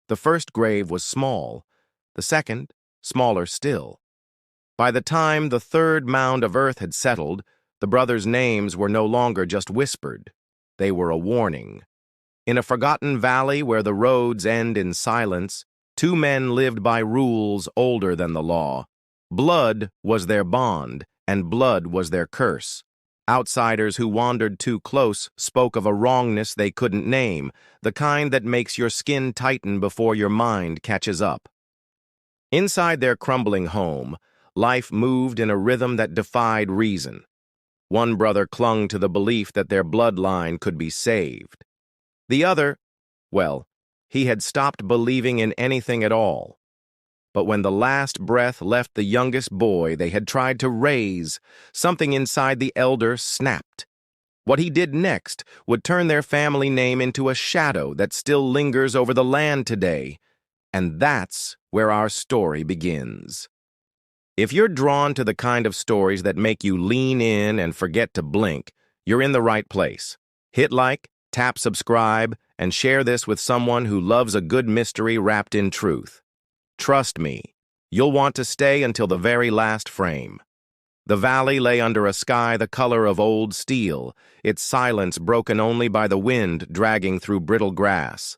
The first grave was small, the second, smaller still. By the time the third mound of earth had settled, the brothers' names were no longer just whispered. They were a warning. In a forgotten valley where the roads end in silence, two men lived by rules older than the law. Blood was their bond, and blood was their curse. Outsiders who wandered too close spoke of a wrongness they couldn't name, the kind that makes your skin tighten before your mind catches up. Inside their crumbling home, life moved in a rhythm that defied reason. One brother clung to the belief that their bloodline could be saved. The other, well, he had stopped believing in anything at all. But when the last breath left the youngest boy they had tried to raise, something inside the elder snapped. What he did next would turn their family name into a shadow that still lingers over the land today. And that's where our story begins. If you're drawn to the kind of stories that make you lean in and forget to blink, you're in the right place. Hit like, tap subscribe, and share this with someone who loves a good mystery wrapped in truth. Trust me, you'll want to stay until the very last frame. The valley lay under a sky the color of old steel, its silence broken only by the wind dragging through brittle grass.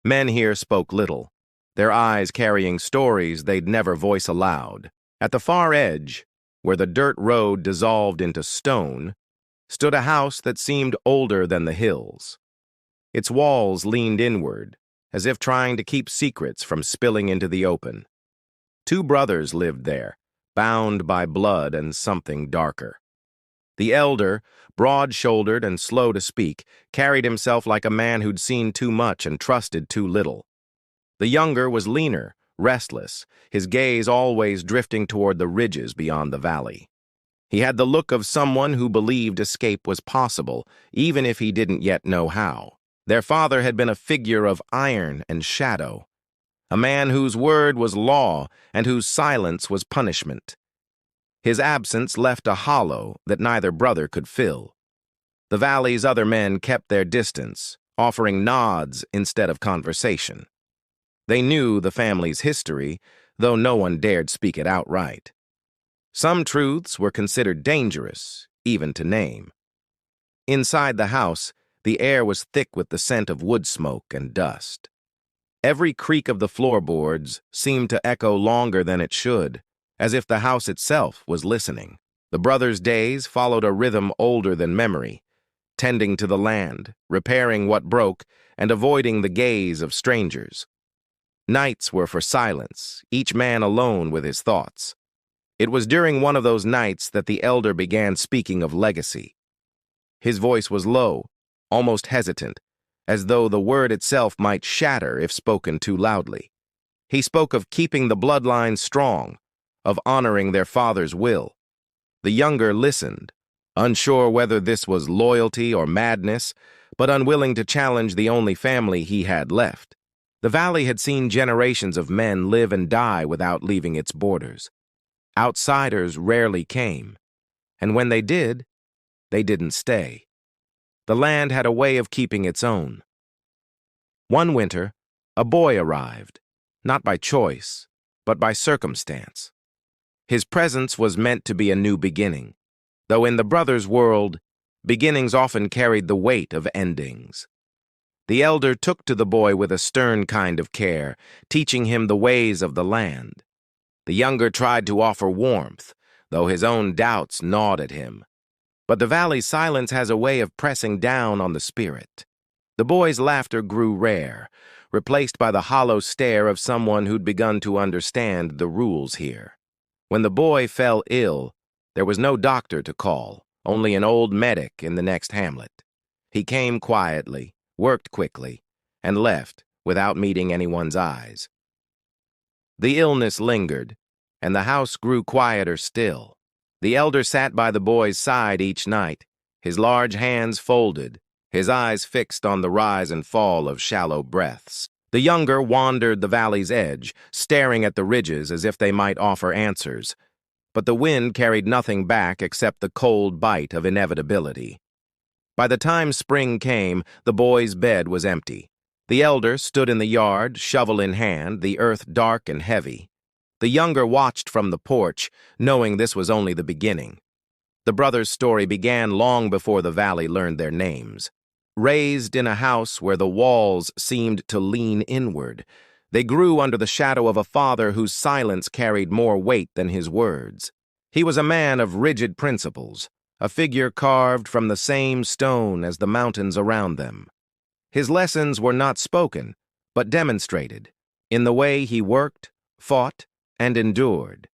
Men here spoke little, their eyes carrying stories they'd never voice aloud. At the far edge, where the dirt road dissolved into stone, stood a house that seemed older than the hills. Its walls leaned inward, as if trying to keep secrets from spilling into the open. Two brothers lived there, bound by blood and something darker. The elder, broad-shouldered and slow to speak, carried himself like a man who'd seen too much and trusted too little. The younger was leaner, restless, his gaze always drifting toward the ridges beyond the valley. He had the look of someone who believed escape was possible, even if he didn't yet know how. Their father had been a figure of iron and shadow, a man whose word was law and whose silence was punishment. His absence left a hollow that neither brother could fill. The valley's other men kept their distance, offering nods instead of conversation. They knew the family's history, though no one dared speak it outright. Some truths were considered dangerous, even to name. Inside the house, the air was thick with the scent of wood smoke and dust. Every creak of the floorboards seemed to echo longer than it should, as if the house itself was listening. The brothers' days followed a rhythm older than memory, tending to the land, repairing what broke, and avoiding the gaze of strangers. Nights were for silence, each man alone with his thoughts. It was during one of those nights that the elder began speaking of legacy. His voice was low, almost hesitant, as though the word itself might shatter if spoken too loudly. He spoke of keeping the bloodline strong, of honoring their father's will. The younger listened, unsure whether this was loyalty or madness, but unwilling to challenge the only family he had left. The valley had seen generations of men live and die without leaving its borders. Outsiders rarely came, and when they did, they didn't stay. The land had a way of keeping its own. One winter, a boy arrived, not by choice, but by circumstance. His presence was meant to be a new beginning, though in the brothers' world, beginnings often carried the weight of endings. The elder took to the boy with a stern kind of care, teaching him the ways of the land. The younger tried to offer warmth, though his own doubts gnawed at him. But the valley's silence has a way of pressing down on the spirit. The boy's laughter grew rare, replaced by the hollow stare of someone who'd begun to understand the rules here. When the boy fell ill, there was no doctor to call, only an old medic in the next hamlet. He came quietly, worked quickly, and left without meeting anyone's eyes. The illness lingered, and the house grew quieter still. The elder sat by the boy's side each night, his large hands folded, his eyes fixed on the rise and fall of shallow breaths. The younger wandered the valley's edge, staring at the ridges as if they might offer answers. But the wind carried nothing back except the cold bite of inevitability. By the time spring came, the boy's bed was empty. The elder stood in the yard, shovel in hand, the earth dark and heavy. The younger watched from the porch, knowing this was only the beginning. The brothers' story began long before the valley learned their names. Raised in a house where the walls seemed to lean inward, they grew under the shadow of a father whose silence carried more weight than his words. He was a man of rigid principles, a figure carved from the same stone as the mountains around them. His lessons were not spoken, but demonstrated, in the way he worked, fought, and endured.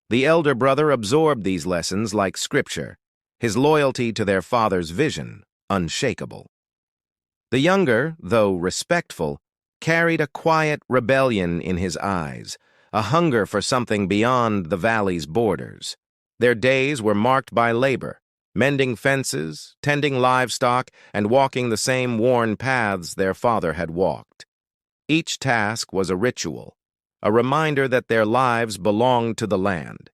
The elder brother absorbed these lessons like scripture, his loyalty to their father's vision unshakable. The younger, though respectful, carried a quiet rebellion in his eyes, a hunger for something beyond the valley's borders. Their days were marked by labor, mending fences, tending livestock, and walking the same worn paths their father had walked. Each task was a ritual, a reminder that their lives belonged to the land.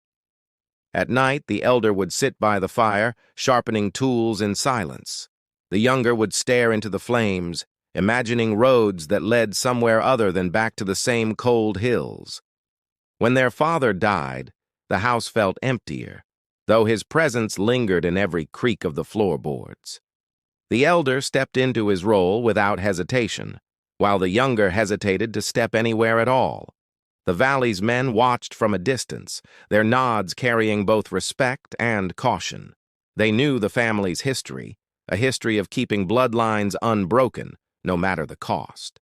At night, the elder would sit by the fire, sharpening tools in silence. The younger would stare into the flames, imagining roads that led somewhere other than back to the same cold hills. When their father died, the house felt emptier, though his presence lingered in every creak of the floorboards. The elder stepped into his role without hesitation, while the younger hesitated to step anywhere at all. The valley's men watched from a distance, their nods carrying both respect and caution. They knew the family's history, a history of keeping bloodlines unbroken, no matter the cost.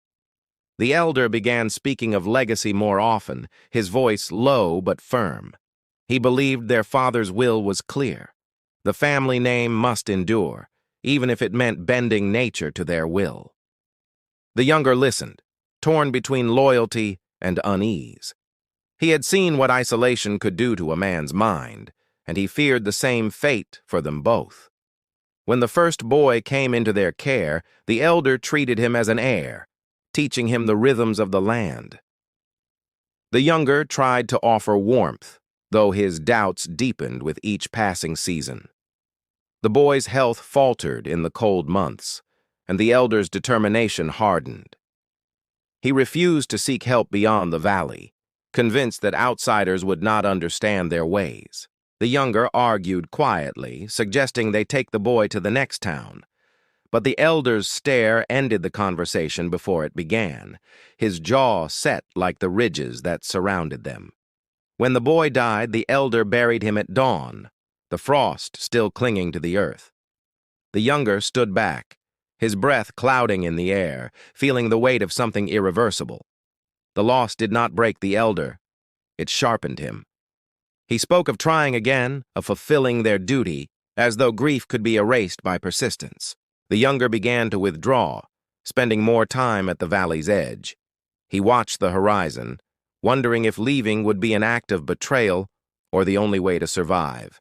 The elder began speaking of legacy more often, his voice low but firm. He believed their father's will was clear. The family name must endure, even if it meant bending nature to their will. The younger listened, torn between loyalty and unease. He had seen what isolation could do to a man's mind, and he feared the same fate for them both. When the first boy came into their care, the elder treated him as an heir, teaching him the rhythms of the land. The younger tried to offer warmth, though his doubts deepened with each passing season. The boy's health faltered in the cold months, and the elder's determination hardened. He refused to seek help beyond the valley, convinced that outsiders would not understand their ways. The younger argued quietly, suggesting they take the boy to the next town. But the elder's stare ended the conversation before it began, his jaw set like the ridges that surrounded them. When the boy died, the elder buried him at dawn, the frost still clinging to the earth. The younger stood back, his breath clouding in the air, feeling the weight of something irreversible. The loss did not break the elder, it sharpened him. He spoke of trying again, of fulfilling their duty, as though grief could be erased by persistence. The younger began to withdraw, spending more time at the valley's edge. He watched the horizon, wondering if leaving would be an act of betrayal or the only way to survive.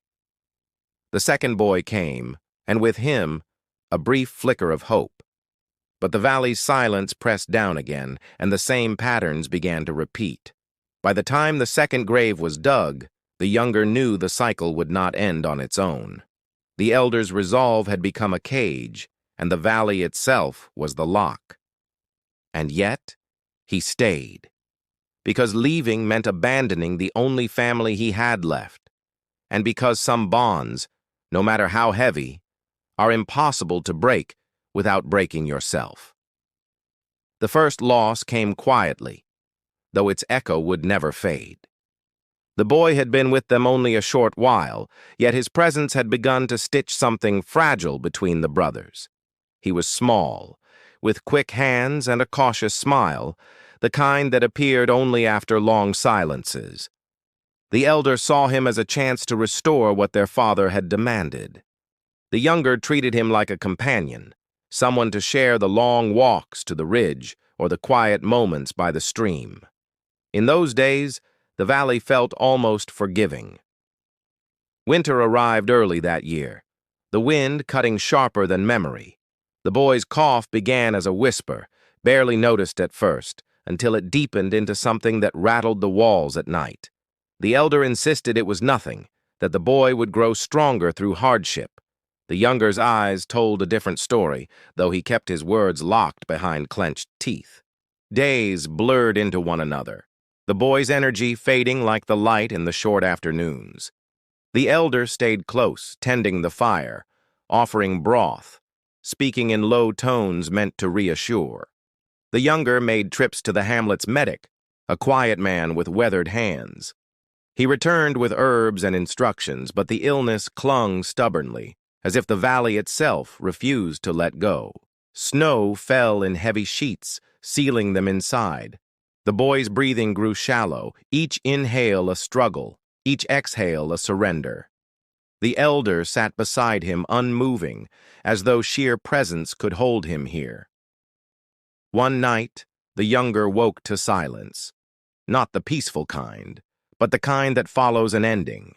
The second boy came, and with him, a brief flicker of hope. But the valley's silence pressed down again, and the same patterns began to repeat. By the time the second grave was dug, the younger knew the cycle would not end on its own. The elder's resolve had become a cage, and the valley itself was the lock. And yet, he stayed. Because leaving meant abandoning the only family he had left, and because some bonds, no matter how heavy, are impossible to break without breaking yourself. The first loss came quietly, though its echo would never fade. The boy had been with them only a short while, yet his presence had begun to stitch something fragile between the brothers. He was small, with quick hands and a cautious smile, the kind that appeared only after long silences. The elder saw him as a chance to restore what their father had demanded. The younger treated him like a companion, someone to share the long walks to the ridge or the quiet moments by the stream. In those days, the valley felt almost forgiving. Winter arrived early that year, the wind cutting sharper than memory. The boy's cough began as a whisper, barely noticed at first, until it deepened into something that rattled the walls at night. The elder insisted it was nothing, that the boy would grow stronger through hardship. The younger's eyes told a different story, though he kept his words locked behind clenched teeth. Days blurred into one another, the boy's energy fading like the light in the short afternoons. The elder stayed close, tending the fire, offering broth, speaking in low tones meant to reassure. The younger made trips to the hamlet's medic, a quiet man with weathered hands. He returned with herbs and instructions, but the illness clung stubbornly, as if the valley itself refused to let go. Snow fell in heavy sheets, sealing them inside. The boy's breathing grew shallow, each inhale a struggle, each exhale a surrender. The elder sat beside him unmoving, as though sheer presence could hold him here. One night, the younger woke to silence. Not the peaceful kind, but the kind that follows an ending.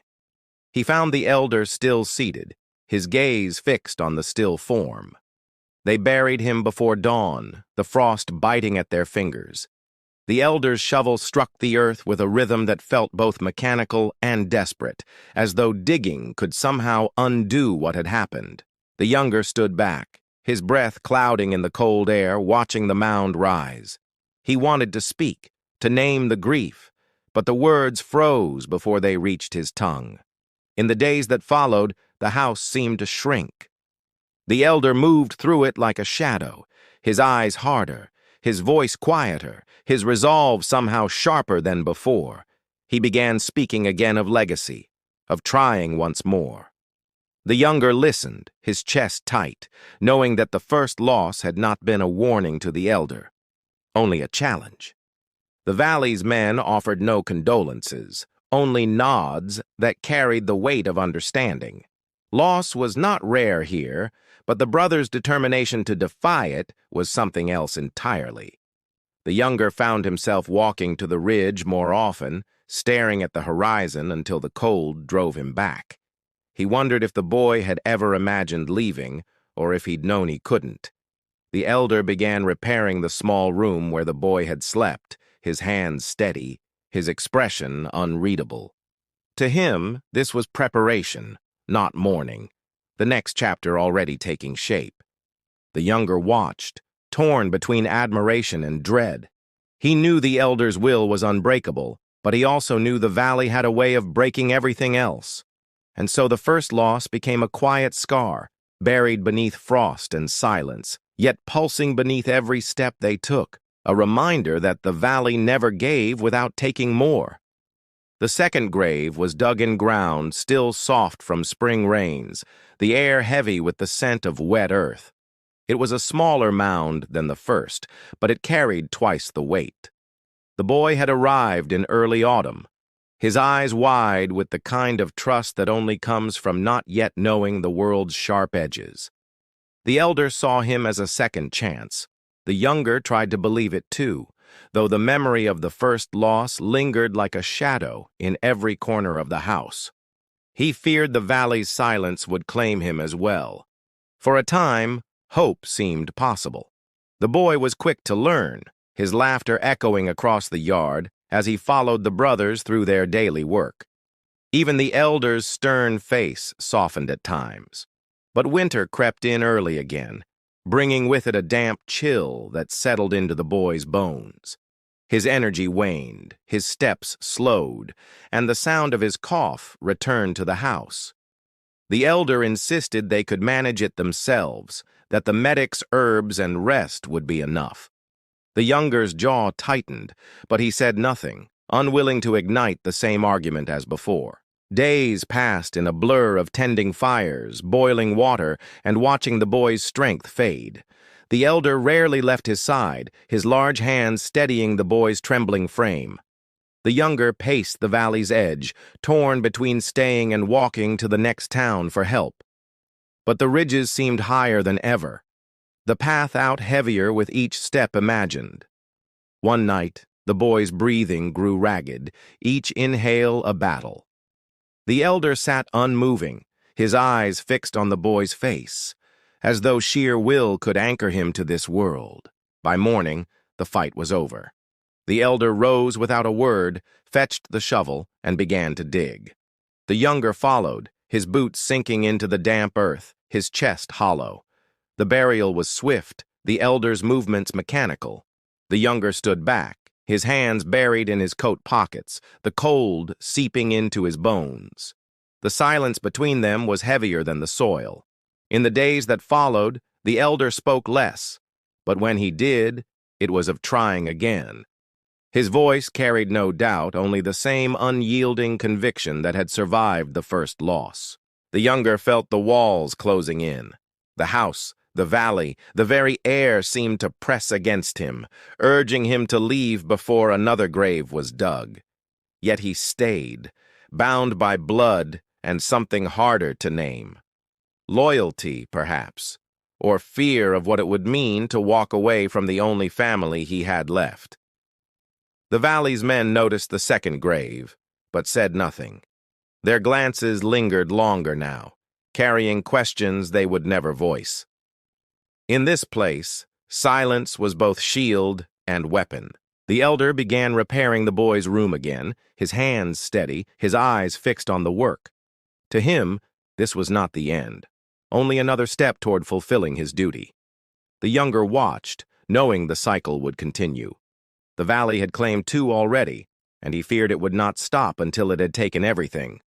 He found the elder still seated, his gaze fixed on the still form. They buried him before dawn, the frost biting at their fingers. The elder's shovel struck the earth with a rhythm that felt both mechanical and desperate, as though digging could somehow undo what had happened. The younger stood back, his breath clouding in the cold air, watching the mound rise. He wanted to speak, to name the grief, but the words froze before they reached his tongue. In the days that followed, the house seemed to shrink. The elder moved through it like a shadow, his eyes harder, his voice quieter, his resolve somehow sharper than before. He began speaking again of legacy, of trying once more. The younger listened, his chest tight, knowing that the first loss had not been a warning to the elder, only a challenge. The valley's men offered no condolences, only nods that carried the weight of understanding. Loss was not rare here, but the brothers' determination to defy it was something else entirely. The younger found himself walking to the ridge more often, staring at the horizon until the cold drove him back. He wondered if the boy had ever imagined leaving, or if he'd known he couldn't. The elder began repairing the small room where the boy had slept, his hands steady, his expression unreadable. To him, this was preparation, not mourning, the next chapter already taking shape. The younger watched, torn between admiration and dread. He knew the elder's will was unbreakable, but he also knew the valley had a way of breaking everything else. And so the first loss became a quiet scar, buried beneath frost and silence, yet pulsing beneath every step they took, a reminder that the valley never gave without taking more. The second grave was dug in ground, still soft from spring rains, the air heavy with the scent of wet earth. It was a smaller mound than the first, but it carried twice the weight. The boy had arrived in early autumn, his eyes wide with the kind of trust that only comes from not yet knowing the world's sharp edges. The elder saw him as a second chance. The younger tried to believe it too, though the memory of the first loss lingered like a shadow in every corner of the house. He feared the valley's silence would claim him as well. For a time, hope seemed possible. The boy was quick to learn, his laughter echoing across the yard as he followed the brothers through their daily work. Even the elder's stern face softened at times. But winter crept in early again, bringing with it a damp chill that settled into the boy's bones. His energy waned, his steps slowed, and the sound of his cough returned to the house. The elder insisted they could manage it themselves, that the medic's herbs and rest would be enough. The younger's jaw tightened, but he said nothing, unwilling to ignite the same argument as before. Days passed in a blur of tending fires, boiling water, and watching the boy's strength fade. The elder rarely left his side, his large hands steadying the boy's trembling frame. The younger paced the valley's edge, torn between staying and walking to the next town for help. But the ridges seemed higher than ever, the path out heavier with each step imagined. One night, the boy's breathing grew ragged, each inhale a battle. The elder sat unmoving, his eyes fixed on the boy's face, as though sheer will could anchor him to this world. By morning, the fight was over. The elder rose without a word, fetched the shovel, and began to dig. The younger followed, his boots sinking into the damp earth, his chest hollow. The burial was swift, the elder's movements mechanical. The younger stood back, his hands buried in his coat pockets, the cold seeping into his bones. The silence between them was heavier than the soil. In the days that followed, the elder spoke less, but when he did, it was of trying again. His voice carried no doubt, only the same unyielding conviction that had survived the first loss. The younger felt the walls closing in. The house, the valley, the very air seemed to press against him, urging him to leave before another grave was dug. Yet he stayed, bound by blood and something harder to name. Loyalty, perhaps, or fear of what it would mean to walk away from the only family he had left. The valley's men noticed the second grave, but said nothing. Their glances lingered longer now, carrying questions they would never voice. In this place, silence was both shield and weapon. The elder began repairing the boy's room again, his hands steady, his eyes fixed on the work. To him, this was not the end, only another step toward fulfilling his duty. The younger watched, knowing the cycle would continue. The valley had claimed 2 already, and he feared it would not stop until it had taken everything.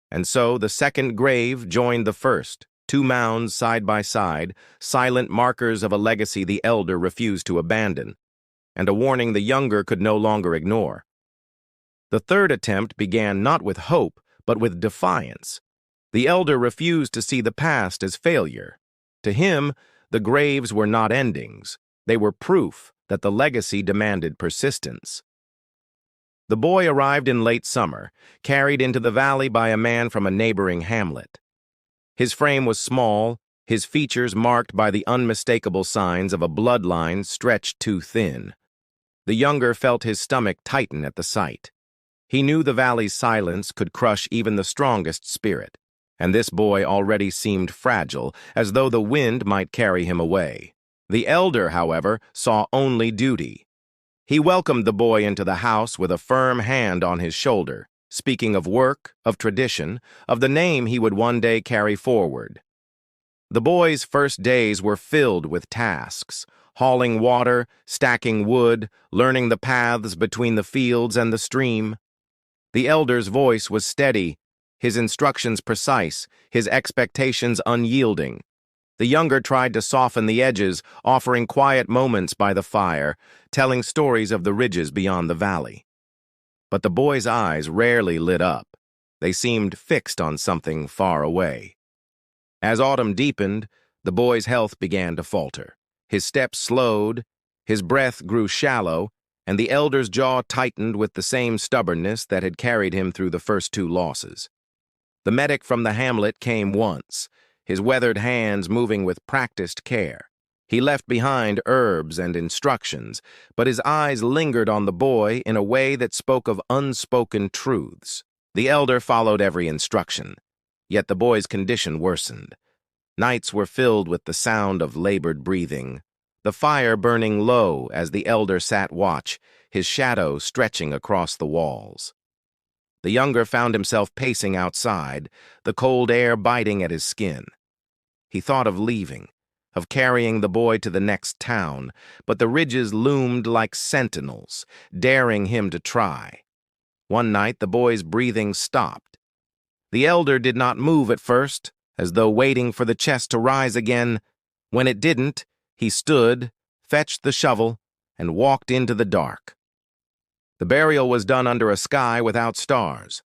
And so the second grave joined the first, 2 mounds side by side, silent markers of a legacy the elder refused to abandon, and a warning the younger could no longer ignore. The third attempt began not with hope, but with defiance. The elder refused to see the past as failure. To him, the graves were not endings. They were proof that the legacy demanded persistence. The boy arrived in late summer, carried into the valley by a man from a neighboring hamlet. His frame was small, his features marked by the unmistakable signs of a bloodline stretched too thin. The younger felt his stomach tighten at the sight. He knew the valley's silence could crush even the strongest spirit, and this boy already seemed fragile, as though the wind might carry him away. The elder, however, saw only duty. He welcomed the boy into the house with a firm hand on his shoulder, speaking of work, of tradition, of the name he would one day carry forward. The boy's first days were filled with tasks, hauling water, stacking wood, learning the paths between the fields and the stream. The elder's voice was steady, his instructions precise, his expectations unyielding. The younger tried to soften the edges, offering quiet moments by the fire, telling stories of the ridges beyond the valley. But the boy's eyes rarely lit up. They seemed fixed on something far away. As autumn deepened, the boy's health began to falter. His steps slowed, his breath grew shallow, and the elder's jaw tightened with the same stubbornness that had carried him through the first 2 losses. The medic from the hamlet came once, his weathered hands moving with practiced care. He left behind herbs and instructions, but his eyes lingered on the boy in a way that spoke of unspoken truths. The elder followed every instruction, yet the boy's condition worsened. Nights were filled with the sound of labored breathing, the fire burning low as the elder sat watch, his shadow stretching across the walls. The younger found himself pacing outside, the cold air biting at his skin. He thought of leaving, of carrying the boy to the next town, but the ridges loomed like sentinels, daring him to try. One night the boy's breathing stopped. The elder did not move at first, as though waiting for the chest to rise again. When it didn't, he stood, fetched the shovel, and walked into the dark. The burial was done under a sky without stars.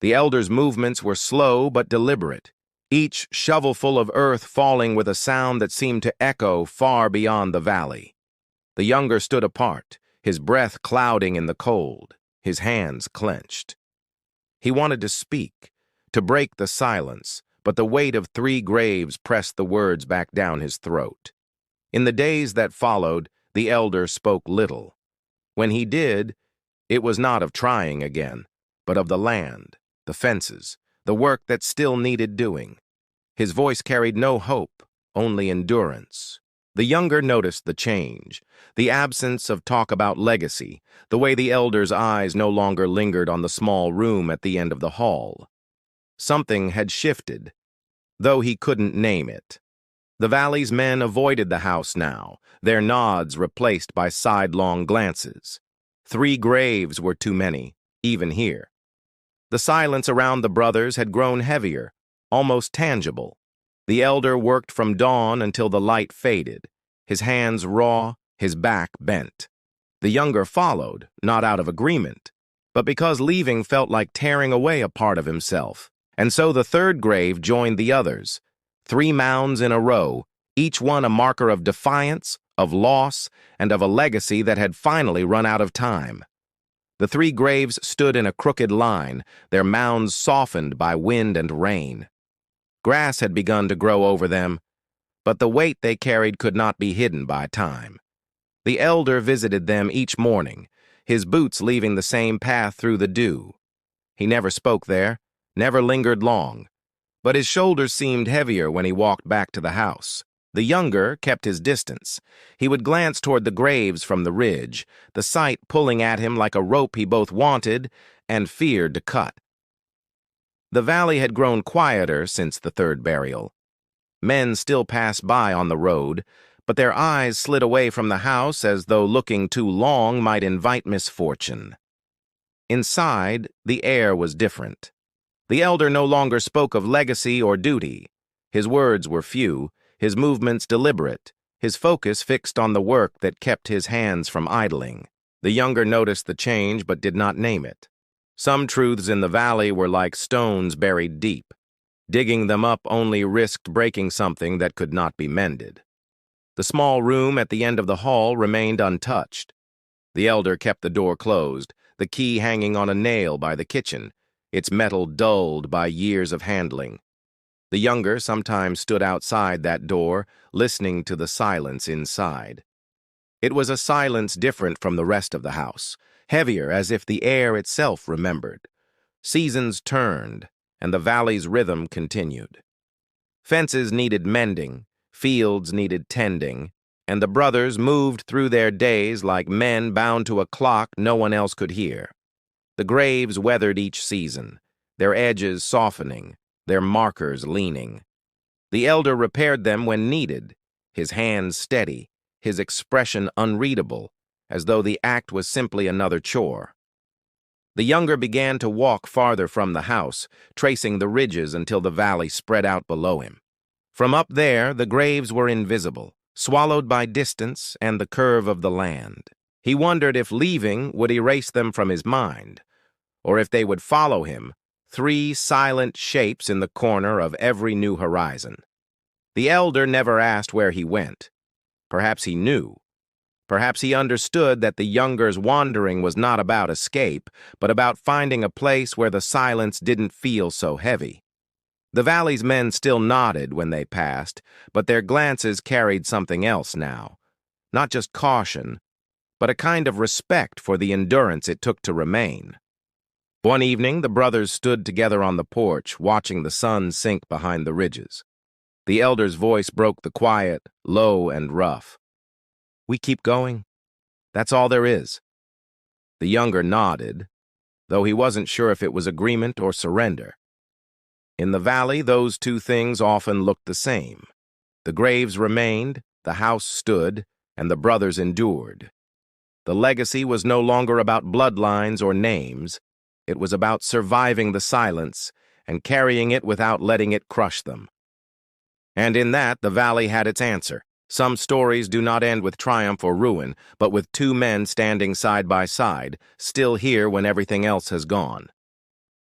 The elder's movements were slow but deliberate, each shovelful of earth falling with a sound that seemed to echo far beyond the valley. The younger stood apart, his breath clouding in the cold, his hands clenched. He wanted to speak, to break the silence, but the weight of 3 graves pressed the words back down his throat. In the days that followed, the elder spoke little. When he did, it was not of trying again, but of the land, the fences, the work that still needed doing. His voice carried no hope, only endurance. The younger noticed the change, the absence of talk about legacy, the way the elder's eyes no longer lingered on the small room at the end of the hall. Something had shifted. though he couldn't name it. The valley's men avoided the house now, their nods replaced by sidelong glances. 3 graves were too many, even here. The silence around the brothers had grown heavier, almost tangible. The elder worked from dawn until the light faded, his hands raw, his back bent. The younger followed, not out of agreement, but because leaving felt like tearing away a part of himself. And so the 3rd grave joined the others. 3 mounds in a row, each one a marker of defiance, of loss, and of a legacy that had finally run out of time. The 3 graves stood in a crooked line, their mounds softened by wind and rain. Grass had begun to grow over them, but the weight they carried could not be hidden by time. The elder visited them each morning, his boots leaving the same path through the dew. He never spoke there, never lingered long, but his shoulders seemed heavier when he walked back to the house. The younger kept his distance. He would glance toward the graves from the ridge, the sight pulling at him like a rope he both wanted and feared to cut. The valley had grown quieter since the 3rd burial. Men still passed by on the road, but their eyes slid away from the house as though looking too long might invite misfortune. Inside, the air was different. The elder no longer spoke of legacy or duty. His words were few, his movements deliberate, his focus fixed on the work that kept his hands from idling. The younger noticed the change but did not name it. Some truths in the valley were like stones buried deep. Digging them up only risked breaking something that could not be mended. The small room at the end of the hall remained untouched. The elder kept the door closed, the key hanging on a nail by the kitchen, its metal dulled by years of handling. The younger sometimes stood outside that door, listening to the silence inside. It was a silence different from the rest of the house, heavier as if the air itself remembered. Seasons turned, and the valley's rhythm continued. Fences needed mending, fields needed tending, and the brothers moved through their days like men bound to a clock no one else could hear. The graves weathered each season, their edges softening, their markers leaning. The elder repaired them when needed, his hands steady, his expression unreadable, as though the act was simply another chore. The younger began to walk farther from the house, tracing the ridges until the valley spread out below him. From up there, the graves were invisible, swallowed by distance and the curve of the land. He wondered if leaving would erase them from his mind, or if they would follow him, 3 silent shapes in the corner of every new horizon. The elder never asked where he went. Perhaps he knew. Perhaps he understood that the younger's wandering was not about escape, but about finding a place where the silence didn't feel so heavy. The valley's men still nodded when they passed, but their glances carried something else now. Not just caution, but a kind of respect for the endurance it took to remain. One evening, the brothers stood together on the porch, watching the sun sink behind the ridges. The elder's voice broke the quiet, low and rough. "We keep going. That's all there is." The younger nodded, though he wasn't sure if it was agreement or surrender. In the valley, those 2 things often looked the same. The graves remained, the house stood, and the brothers endured. The legacy was no longer about bloodlines or names. It was about surviving the silence and carrying it without letting it crush them. And in that, the valley had its answer. Some stories do not end with triumph or ruin, but with 2 men standing side by side, still here when everything else has gone.